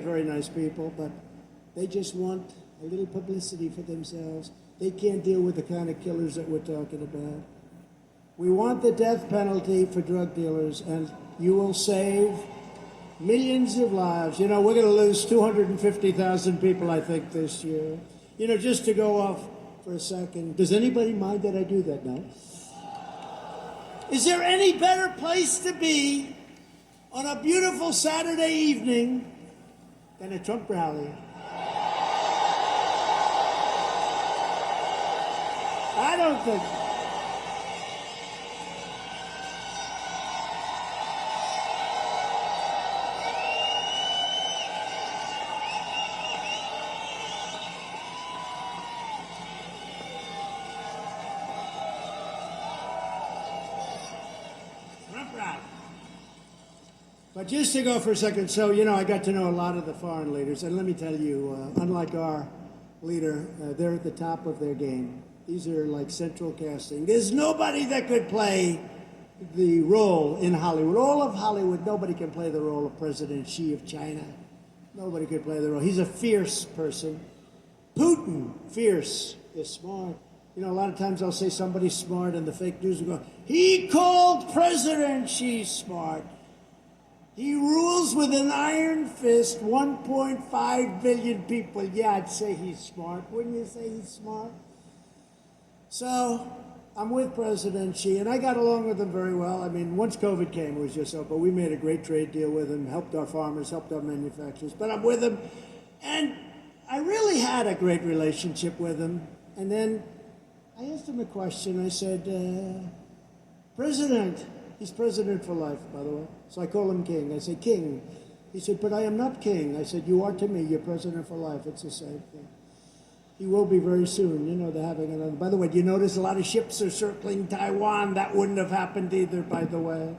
very nice people, but they just want a little publicity for themselves. They can't deal with the kind of killers that we're talking about. We want the death penalty for drug dealers, and you will save millions of lives. You know, we're going to lose 250,000 people, I think, this year. You know, just to go off for a second, does anybody mind that I do that now? Is there any better place to be on a beautiful Saturday evening than a Trump rally? I don't think so. Trump rally. But just to go for a second, so, you know, I got to know a lot of the foreign leaders, and let me tell you, unlike our leader, they're at the top of their game. These are like central casting. There's nobody that could play the role in Hollywood. All of Hollywood, nobody can play the role of President Xi of China. Nobody could play the role. He's a fierce person. Putin, fierce, is smart. You know, a lot of times I'll say somebody's smart and the fake news will go, he called President Xi smart. He rules with an iron fist 1.5 billion people. Yeah, I'd say he's smart. Wouldn't you say he's smart? So I'm with President Xi, and I got along with him very well. I mean, once COVID came, it was just so, but we made a great trade deal with him, helped our farmers, helped our manufacturers. But I'm with him, and I really had a great relationship with him. And then I asked him a question. I said, President, he's president for life, by the way. So I call him King. I say, King. He said, but I am not king. I said, you are to me. You're president for life. It's the same thing. He will be very soon. You know, they're having another. By the way, do you notice a lot of ships are circling Taiwan? That wouldn't have happened either, by the way.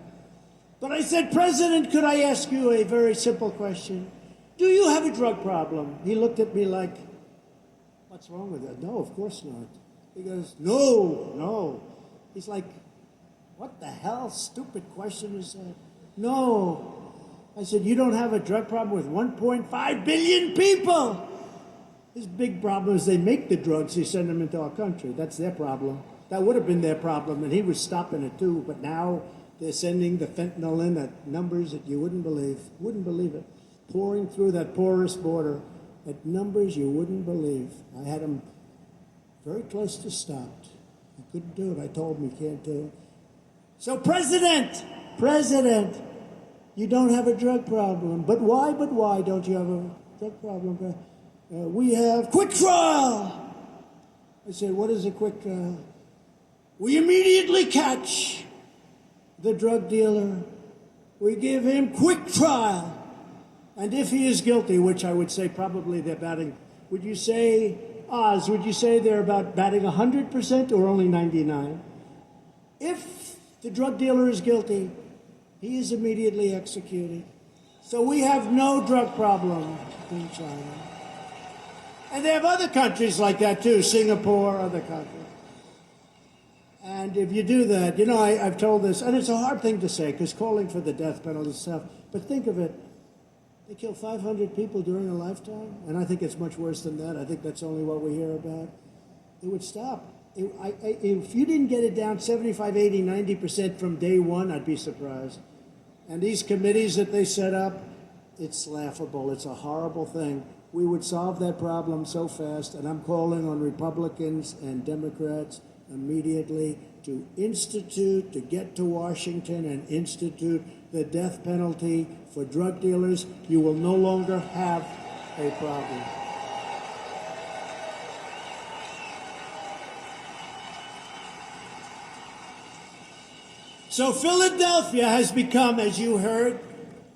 But I said, President, could I ask you a very simple question? Do you have a drug problem? He looked at me like, what's wrong with that? No, of course not. He goes, no. He's like, what the hell stupid question is that? No. I said, you don't have a drug problem with 1.5 billion people. His big problem is they make the drugs, they send them into our country. That's their problem. That would have been their problem, and he was stopping it too. But now they're sending the fentanyl in at numbers that you wouldn't believe. Wouldn't believe it. Pouring through that porous border at numbers you wouldn't believe. I had him very close to stopped. He couldn't do it. I told him he can't do it. So President, you don't have a drug problem. But why don't you have a drug problem? We have quick trial. I said, what is a quick trial? We immediately catch the drug dealer. We give him quick trial. And if he is guilty, which I would say probably they're batting, would you say, Oz, would you say they're about batting 100% or only 99? If the drug dealer is guilty, he is immediately executed. So we have no drug problem in China. And they have other countries like that too, Singapore, other countries. And if you do that, you know, I've told this, and it's a hard thing to say because calling for the death penalty is tough, but think of it. They kill 500 people during a lifetime, and I think it's much worse than that. I think that's only what we hear about. It would stop. If you didn't get it down 75, 80, 90% from day one, I'd be surprised. And these committees that they set up, it's laughable. It's a horrible thing. We would solve that problem so fast, and I'm calling on Republicans and Democrats immediately to get to Washington and institute the death penalty for drug dealers. You will no longer have a problem. So Philadelphia has become, as you heard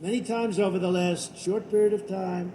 many times over the last short period of time,